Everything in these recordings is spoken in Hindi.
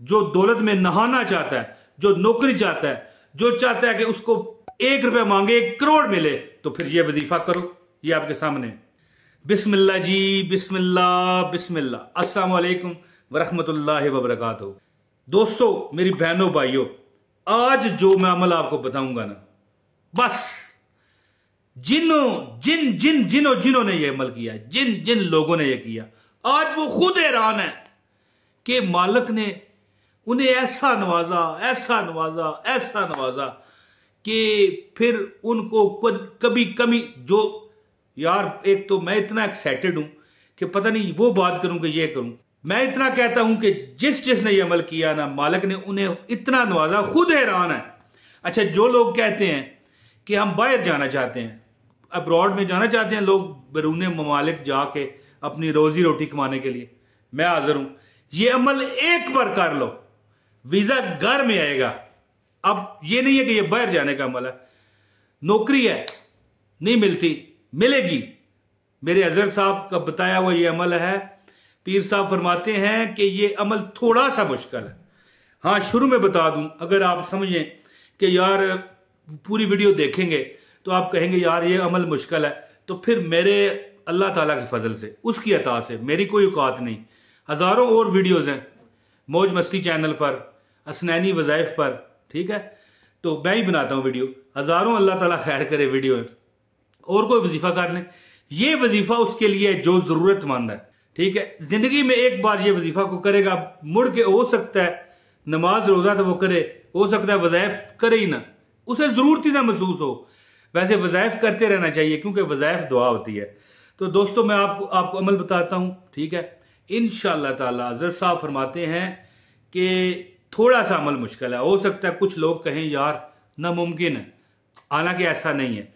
जो दौलत में नहाना चाहता है, जो नौकरी चाहता है, जो चाहता है कि उसको 1 रुपया मांगे 1 करोड़ मिले, तो फिर ये वजीफा करो। ये आपके सामने। बिस्मिल्लाह जी, बिस्मिल्लाह बिस्मिल्लाह। अस्सलाम वालेकुम वरहमतुल्लाहि वबरकातुहू। दोस्तों, मेरी बहनों भाइयों, आज जो मैं अमल आपको बताऊंगा ना, बस जिन्हों ने ये अमल किया, जिन लोगों ने ये किया, आज वो खुद हैरान है कि मालिक ने उन्हें ऐसा नवाजा, ऐसा नवाजा, ऐसा नवाजा कि फिर उनको कभी कमी जो, यार एक तो मैं इतना एक्साइटेड हूं कि पता नहीं वो बात करूं कि ये करूं। मैं इतना कहता हूं कि जिसने ये अमल किया ना, मालिक ने उन्हें इतना नवाजा, खुद हैरान है। अच्छा, जो लोग कहते हैं कि हम बाहर जाना चाहते हैं, अब्रॉड में जाना चाहते हैं लोग, बैरून ममालिक जाके अपनी रोजी रोटी कमाने के लिए, मैं हाजिर हूं। ये अमल एक बार कर लो, वीजा घर में आएगा। अब ये नहीं है कि ये बाहर जाने का अमल है। नौकरी है, नहीं मिलती, मिलेगी। मेरे अजहर साहब का बताया हुआ ये अमल है। पीर साहब फरमाते हैं कि ये अमल थोड़ा सा मुश्किल है। हाँ, शुरू में बता दूं, अगर आप समझें कि यार पूरी वीडियो देखेंगे तो आप कहेंगे यार ये अमल मुश्किल है, तो फिर मेरे अल्लाह ताला के फजल से, उसकी अता से, मेरी कोई औकात नहीं। हजारों और वीडियोस हैं मौज मस्ती चैनल पर, असनैनी वज़ाइफ पर, ठीक है, तो मैं ही बनाता हूं वीडियो। हजारों, अल्लाह ताला खैर करे, वीडियो है। और कोई वजीफा कर लें, ये वजीफा उसके लिए जो जरूरतमंद है, ठीक है। जिंदगी में एक बार ये वजीफा को करेगा, मुड़ के हो सकता है नमाज रोजा तो वो करे, हो सकता है वज़ाइफ करे ही ना, उसे जरूरत ही ना महसूस हो। वैसे वज़ाइफ करते रहना चाहिए, क्योंकि वज़ाइफ दुआ होती है। तो दोस्तों, मैं आपको अमल बताता हूं, ठीक है। इंशाअल्लाह ताला अज़हर साहब फरमाते हैं कि थोड़ा सा अमल मुश्किल है। हो सकता है कुछ लोग कहें यार नामुमकिन है, हालांकि ऐसा नहीं है।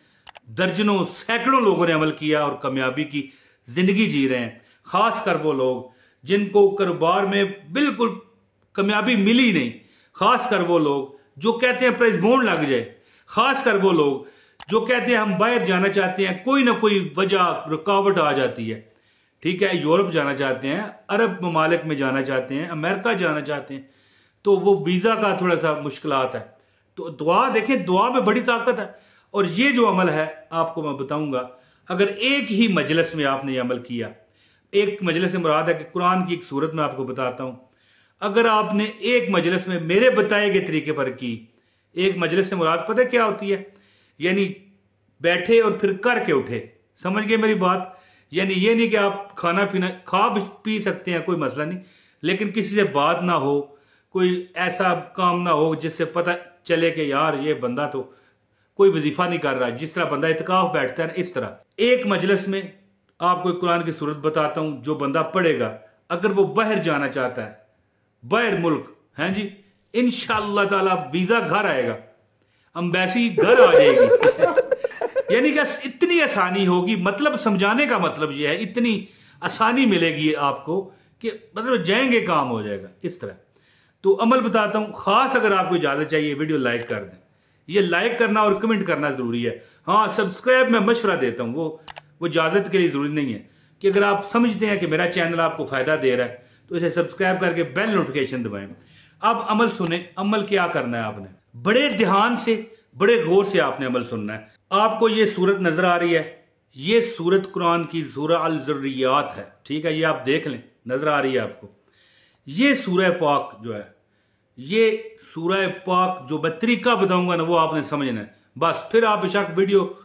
दर्जनों सैकड़ों लोगों ने अमल किया और कामयाबी की जिंदगी जी रहे हैं। खासकर वो लोग जिनको कारोबार में बिल्कुल कामयाबी मिली नहीं, खासकर वो लोग जो कहते हैं प्राइस बॉन्ड लग जाए, खासकर वो लोग जो कहते हैं हम बाहर जाना चाहते हैं, कोई ना कोई वजह रुकावट आ जाती है, ठीक है। यूरोप जाना चाहते हैं, अरब ममालिक में जाना चाहते हैं, अमेरिका जाना चाहते हैं, तो वो वीजा का थोड़ा सा मुश्किलात है। तो दुआ देखें, दुआ में बड़ी ताकत है। और ये जो अमल है आपको मैं बताऊंगा, अगर एक ही मजलिस में आपने ये अमल किया, एक मजलिस से मुराद है कि कुरान की एक सूरत में आपको बताता हूं, अगर आपने एक मजलिस में मेरे बताए गए तरीके पर की, एक मजलिस से मुराद पता क्या होती है, यानी बैठे और फिर करके उठे, समझ गए मेरी बात। यानी ये नहीं कि आप खाना पीना खा पी सकते हैं, कोई मसला नहीं, लेकिन किसी से बात ना हो, कोई ऐसा काम ना हो जिससे पता चले कि यार ये बंदा तो कोई वजीफा नहीं कर रहा, जिस तरह बंदा इत्काफ बैठता है इस तरह। एक मजलिस में आपको कुरान की सूरत बताता हूं, जो बंदा पढ़ेगा, अगर वो बाहर जाना चाहता है, बाहर मुल्क है जी, इंशाअल्लाह ताला वीजा घर आएगा, अम्बेसी घर आ जाएगी। यानी कि इतनी आसानी होगी, मतलब समझाने का मतलब यह है, इतनी आसानी मिलेगी आपको कि मतलब जाएंगे, काम हो जाएगा इस तरह। तो अमल बताता हूं, खास अगर आपको इजाजत चाहिए वीडियो लाइक कर दें। ये लाइक करना और कमेंट करना जरूरी है। हाँ, सब्सक्राइब मैं मशवरा देता हूं, वो इजाजत के लिए जरूरी नहीं है। कि अगर आप समझते हैं कि मेरा चैनल आपको फायदा दे रहा है तो इसे सब्सक्राइब करके बेल नोटिफिकेशन दबाएं। अब अमल सुने, अमल क्या करना है आपने, बड़े ध्यान से, बड़े गौर से आपने अमल सुनना है। आपको ये सूरत नजर आ रही है, ये सूरत कुरान की सूरह अल ज़ुर्रियात है, ठीक है। ये आप देख लें, नजर आ रही है आपको। ये सूरह पाक जो है, ये सूरह पाक जो मैं तरीका बताऊंगा ना, वो आपने समझना है। बस फिर आप बेशक वीडियो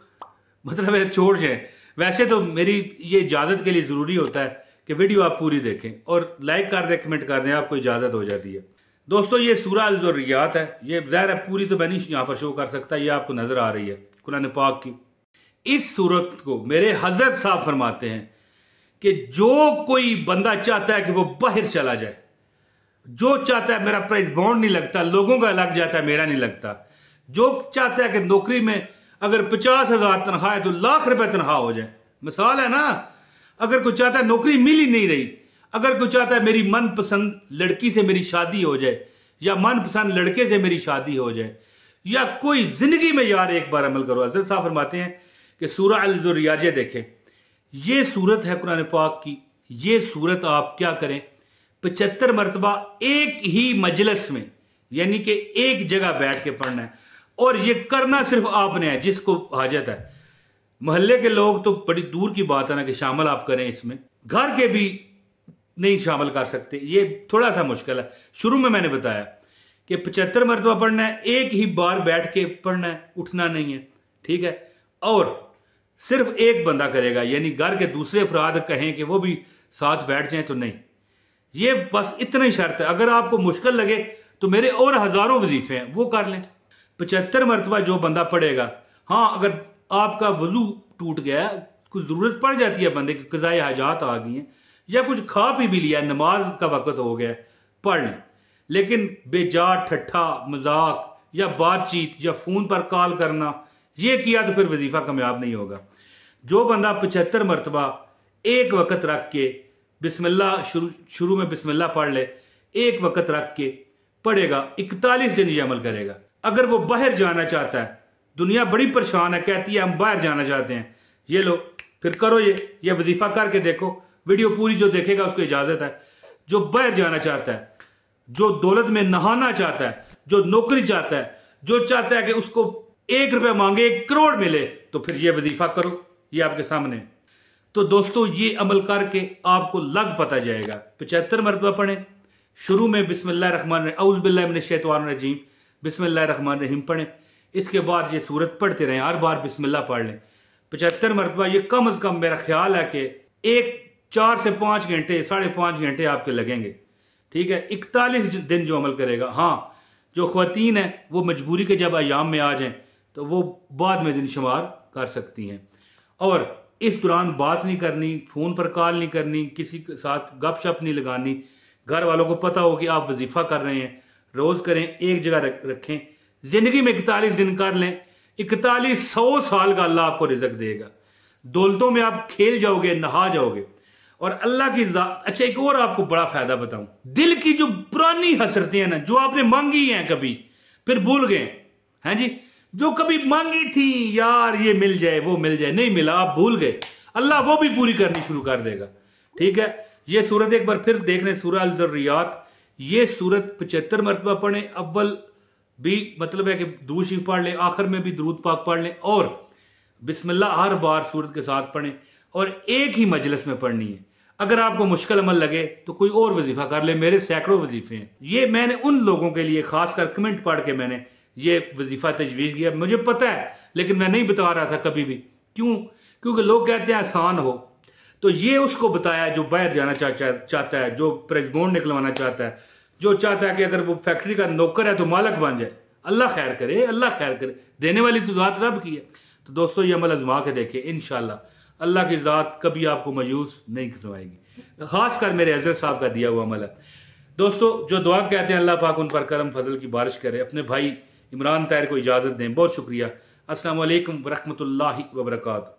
मतलब छोड़ जाए। वैसे तो मेरी ये इजाजत के लिए जरूरी होता है कि वीडियो आप पूरी देखें और लाइक कर दें, कमेंट कर दें, आपको इजाजत हो जाती है। दोस्तों, ये सूरह अल ज़ुर्रियात है। ये ज़ाहिर है पूरी तो मैं नहीं यहां पर शो कर सकता, ये आपको नजर आ रही है कुरान पाक की। इस सूरत को मेरे हजरत साहब फरमाते हैं कि जो कोई बंदा चाहता है कि वो बाहर चला जाए, जो चाहता है मेरा प्राइस बॉन्ड नहीं लगता, लोगों का लग जाता है, मेरा नहीं लगता, जो चाहता है कि नौकरी में अगर 50,000 तनख्वाह है तो लाख रुपए तनख्वाह हो जाए, मिसाल है ना। अगर कोई चाहता है नौकरी मिल ही नहीं रही, अगर कोई चाहता है मेरी मनपसंद लड़की से मेरी शादी हो जाए, या मनपसंद लड़के से मेरी शादी हो जाए, या कोई जिंदगी में यार एक बार अमल करो। हज़रत साहब फरमाते हैं कि सूरह अल ज़ुर्रियात देखें, ये सूरत है कुरान पाक की। ये सूरत आप क्या करें, 75 मरतबा एक ही मजलिस में, यानी कि एक जगह बैठ के पढ़ना है। और ये करना सिर्फ आपने है जिसको हाजत है। मोहल्ले के लोग तो बड़ी दूर की बात है ना कि शामिल आप करें इसमें, घर के भी नहीं शामिल कर सकते, ये थोड़ा सा मुश्किल है। शुरू में मैंने बताया कि 75 मरतबा पढ़ना है, एक ही बार बैठ के पढ़ना है, उठना नहीं है, ठीक है। और सिर्फ एक बंदा करेगा, यानी घर के दूसरे अफराद कहें कि वो भी साथ बैठ जाएं तो नहीं। ये बस इतना ही शर्त है। अगर आपको मुश्किल लगे तो मेरे और हजारों वजीफे हैं, वो कर लें। 75 मरतबा जो बंदा पढ़ेगा, हाँ अगर आपका वजू टूट गया, कुछ जरूरत पड़ जाती है बंदे की, कज़ाए हाजात आ गई हैं, या कुछ खा पी भी लिया, नमाज का वक्त हो गया, पढ़ लें। लेकिन बेजा ठट्ठा मजाक या बातचीत या फोन पर कॉल करना, ये किया तो फिर वजीफा कामयाब नहीं होगा। जो बंदा 75 मरतबा एक वक्त रख के बिस्मिल्लाह शुरू में बिस्मिल्लाह पढ़ ले, एक वक्त रख के पढ़ेगा, 41 दिन ये अमल करेगा। अगर वो बाहर जाना चाहता है, दुनिया बड़ी परेशान है, कहती है हम बाहर जाना चाहते हैं, ये लो फिर करो ये वजीफा करके देखो। वीडियो पूरी जो देखेगा उसको इजाजत है। जो बाहर जाना चाहता है, जो दौलत में नहाना चाहता है, जो नौकरी चाहता है, जो चाहता है कि उसको 1 रुपया मांगे 1 करोड़ मिले, तो फिर ये वजीफा करो, ये आपके सामने। तो दोस्तों ये अमल करके आपको लग पता जाएगा। 75 मरतबा पढ़ें, शुरू में बिस्मिल्लाहिर्रहमानिर्रहीम औज़ु बिल्लाहि मिनश शैतानिर रजीम बिस्मिल्लाहिर्रहमानिर्रहीम पढ़ें। इसके बाद ये सूरत पढ़ते रहें, हर बार बिस्मिल्लाह पढ़ लें 75 मरतबा। ये कम अज कम मेरा ख्याल है कि 4 से 5 घंटे 5.5 घंटे आपके लगेंगे, ठीक है। 41 दिन जो अमल करेगा। हाँ, जो ख्वातीन है वो मजबूरी के जब अयाम में आ जाएं तो वो बाद में दिन शुमार कर सकती हैं। और इस दौरान बात नहीं करनी, फोन पर कॉल नहीं करनी, किसी के साथ गपशप नहीं लगानी। घर वालों को पता हो कि आप वजीफा कर रहे हैं, रोज करें, एक जगह रखें। जिंदगी में 41 दिन कर लें, 4100 साल का अल्लाह आपको रिजक देगा। दौलतों में आप खेल जाओगे, नहा जाओगे। और अल्लाह की अच्छा एक और आपको बड़ा फायदा बताऊं, दिल की जो पुरानी हसरतें हैं ना, जो आपने मांगी हैं कभी फिर भूल गए हैं जी, जो कभी मांगी थी यार ये मिल जाए वो मिल जाए, नहीं मिला, आप भूल गए, अल्लाह वो भी पूरी करनी शुरू कर देगा, ठीक है। ये सूरत एक बार फिर देख लें, सूरह अल-ज़ुर्रियात। ये सूरत 75 मरतबा पढ़ें। अव्वल भी मतलब है कि दुरूद शरीफ पढ़ लें, आखिर में भी दुरूद पाक पढ़ लें, और बिस्मिल्लाह हर बार सूरत के साथ पढ़ें, और एक ही मजलिस में पढ़नी है। अगर आपको मुश्किल अमल लगे तो कोई और वजीफा कर ले, मेरे सैकड़ों वजीफे हैं। ये मैंने उन लोगों के लिए खासकर कमेंट पढ़ के मैंने ये वजीफा तजवीज़ किया। मुझे पता है लेकिन मैं नहीं बता रहा था कभी भी। क्यों? क्योंकि लोग कहते हैं आसान हो। तो ये उसको बताया जो बाहर जाना चाहता है, जो प्रेसबोर्ड निकलवाना चाहता है, जो चाहता है कि अगर वो फैक्ट्री का नौकर है तो मालिक बन जाए। अल्लाह खैर करे, अल्लाह खैर करे, देने वाली तो ज़ात रब की है। तो दोस्तों ये अमल आजमा के देखें, इंशाल्लाह अल्लाह की ज़ात कभी आपको मायूस नहीं करवाएगी। खासकर मेरे हज़रत साहब का दिया हुआ अमल है। दोस्तों जो दुआ कहते हैं अल्लाह पाक उन पर करम फजल की बारिश करे। अपने भाई इमरान ताहिर को इजाज़त दें। बहुत शुक्रिया। अस्सलाम वालेकुम व रहमतुल्लाहि व बरकातहू।